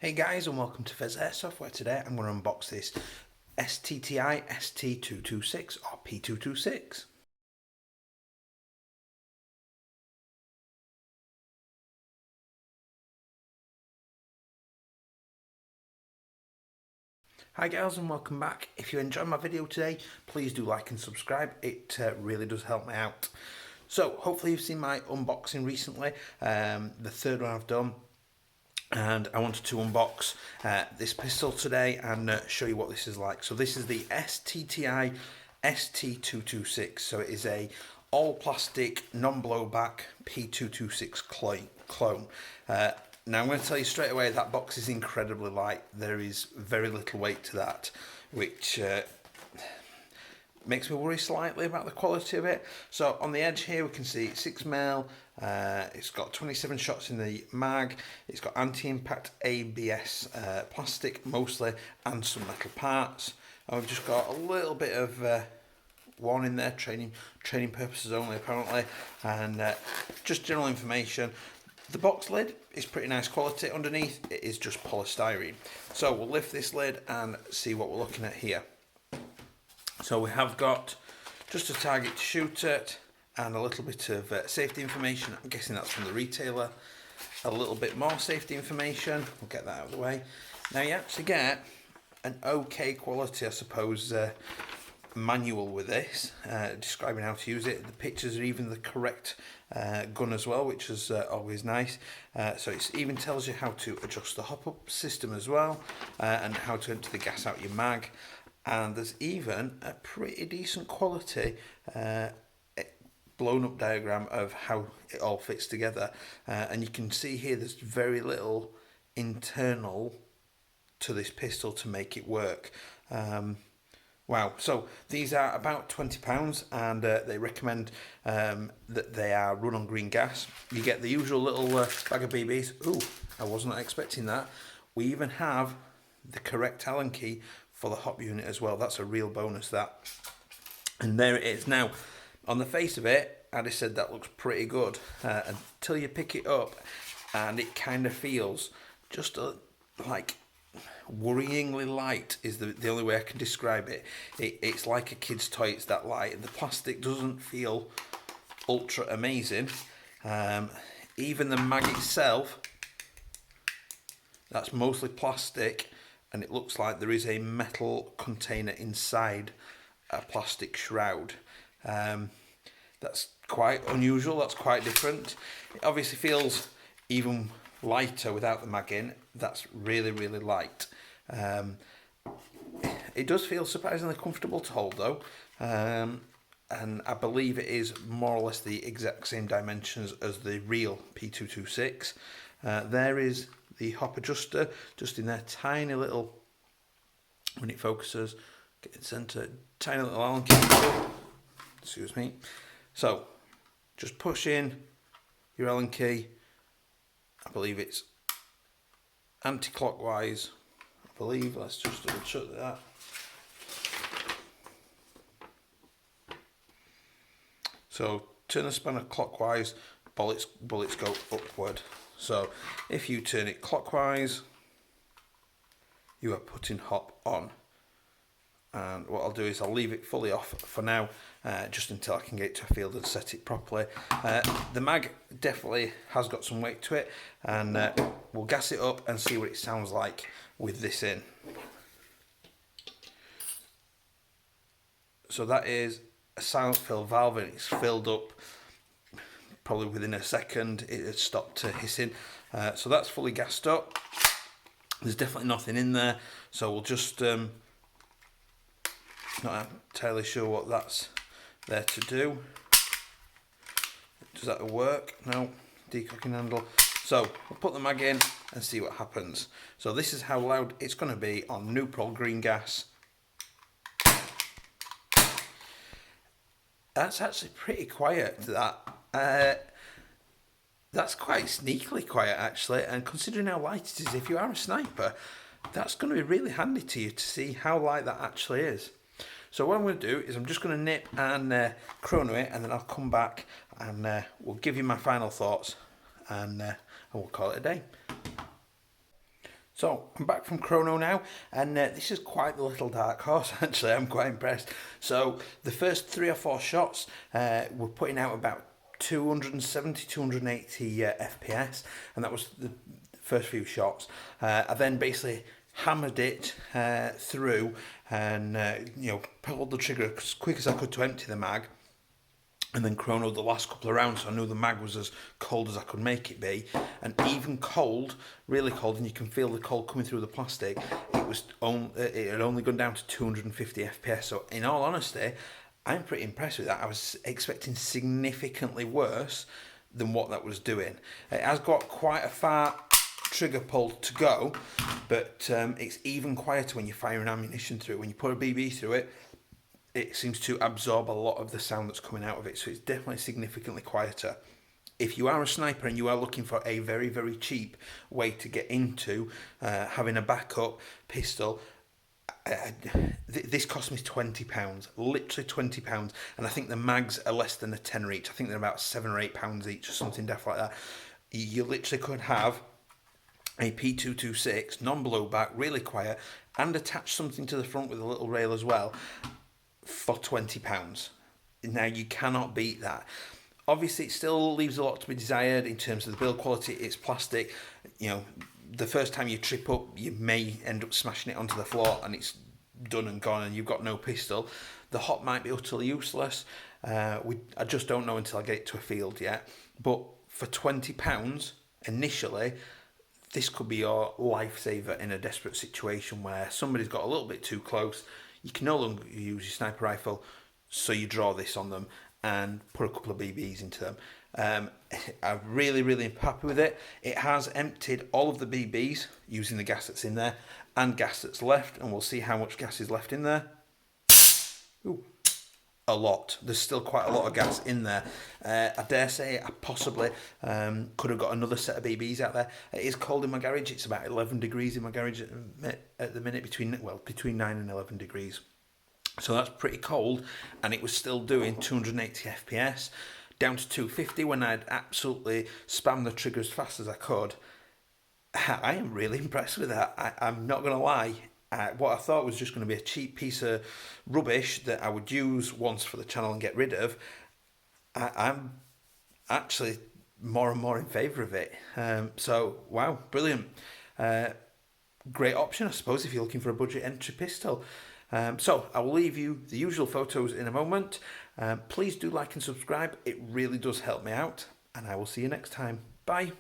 Hey guys, and welcome to Pheas Airsoft, where today I'm going to unbox this STTI ST226 or P226. Hi guys, and welcome back. If you enjoyed my video today, please do like and subscribe. It really does help me out. So hopefully you've seen my unboxing recently, the third one I've done. And I wanted to unbox this pistol today and show you what this is like. So this is the STTI ST226. So it is a all plastic non-blowback P226 clone. Now I'm going to tell you straight away that box is incredibly light. There is very little weight to that, which makes me worry slightly about the quality of it. So on the edge here we can see 6mm, it's got 27 shots in the mag, it's got anti-impact ABS plastic mostly and some metal parts. And we've just got a little bit of warning there, training purposes only apparently, and just general information. The box lid is pretty nice quality. Underneath it is just polystyrene. So we'll lift this lid and see what we're looking at here. So we have got just a target to shoot at and a little bit of safety information. I'm guessing that's from the retailer. A little bit more safety information. We'll get that out of the way. Now you actually get an okay quality, I suppose, manual with this, describing how to use it. The pictures are even the correct gun as well, which is always nice. So it even tells you how to adjust the hop-up system as well, and how to empty the gas out your mag. And there's even a pretty decent quality blown up diagram of how it all fits together. And you can see here there's very little internal to this pistol to make it work. Wow, so these are about £20 and they recommend that they are run on green gas. You get the usual little bag of BBs. Ooh, I was not expecting that. We even have the correct Allen key for the hop unit as well. That's a real bonus, that. And there it is. Now, on the face of it, Addy said that looks pretty good until you pick it up and it kind of feels just like worryingly light is the only way I can describe it. It's like a kid's toy, it's that light. The plastic doesn't feel ultra amazing. Even the mag itself, that's mostly plastic, and it looks like there is a metal container inside a plastic shroud. That's quite unusual, that's quite different. It obviously feels even lighter without the mag in. That's really, really light. It does feel surprisingly comfortable to hold though, and I believe it is more or less the exact same dimensions as the real P226. There is the hop adjuster just in there, tiny little, when it focuses, get it centre, tiny little Allen key. Excuse me. So just push in your Allen key. I believe it's anti-clockwise. I believe, let's just double check that. So turn the spanner clockwise, bullets go upward. So if you turn it clockwise, you are putting hop on. And what I'll do is I'll leave it fully off for now, just until I can get it to a field and set it properly. The mag definitely has got some weight to it, and we'll gas it up and see what it sounds like with this in. So that is a silent fill valve, and it's filled up probably within a second. It has stopped hissing. So that's fully gassed up. There's definitely nothing in there, so we'll just not entirely sure what that's there to do. Does that work? No. Decocking handle. So we'll put the mag in and see what happens. So this is how loud it's going to be on neutral green gas. That's actually pretty quiet, that. That's quite sneakily quiet actually, and considering how light it is, if you are a sniper, that's going to be really handy to you to see how light that actually is. So what I'm going to do is I'm just going to nip and chrono it, and then I'll come back and we'll give you my final thoughts, and we'll call it a day. So I'm back from Chrono now, and this is quite the little dark horse actually. I'm quite impressed. So the first 3 or 4 shots were putting out about 270, 280 FPS, and that was the first few shots. I then basically hammered it through and pulled the trigger as quick as I could to empty the mag, and then chronoed the last couple of rounds, so I knew the mag was as cold as I could make it be, and even cold, really cold, and you can feel the cold coming through the plastic. It had only gone down to 250 FPS. So in all honesty, I'm pretty impressed with that. I was expecting significantly worse than what that was doing. It has got quite a far trigger pull to go, but it's even quieter when you're firing ammunition through it. When you put a BB through it, it seems to absorb a lot of the sound that's coming out of it, so it's definitely significantly quieter. If you are a sniper and you are looking for a very, very cheap way to get into having a backup pistol, this cost me £20, literally £20, and I think the mags are less than a tenner each. I think they're about £7 or £8 each, or something daft like that. You literally could have a P226 non-blowback, really quiet, and attach something to the front with a little rail as well for £20. Now you cannot beat that. Obviously, it still leaves a lot to be desired in terms of the build quality. It's plastic. The first time you trip up, you may end up smashing it onto the floor and it's done and gone and you've got no pistol. The hop might be utterly useless. I just don't know until I get it to a field yet. But for £20 initially, this could be your lifesaver in a desperate situation where somebody's got a little bit too close. You can no longer use your sniper rifle, so you draw this on them and put a couple of BBs into them. I'm really, really happy with it. It has emptied all of the BBs using the gas that's in there and gas that's left, and we'll see how much gas is left in there. Ooh, a lot. There's still quite a lot of gas in there. I dare say I possibly could have got another set of BBs out there. It is cold in my garage. It's about 11 degrees in my garage at the minute, between 9 and 11 degrees. So that's pretty cold, and it was still doing 280 FPS, down to 250 when I'd absolutely spammed the trigger as fast as I could. I am really impressed with that. I'm not going to lie. What I thought was just going to be a cheap piece of rubbish that I would use once for the channel and get rid of, I'm actually more and more in favour of it. So, wow, brilliant. Great option, I suppose, if you're looking for a budget entry pistol. So I will leave you the usual photos in a moment. Please do like and subscribe. It really does help me out, and I will see you next time. Bye.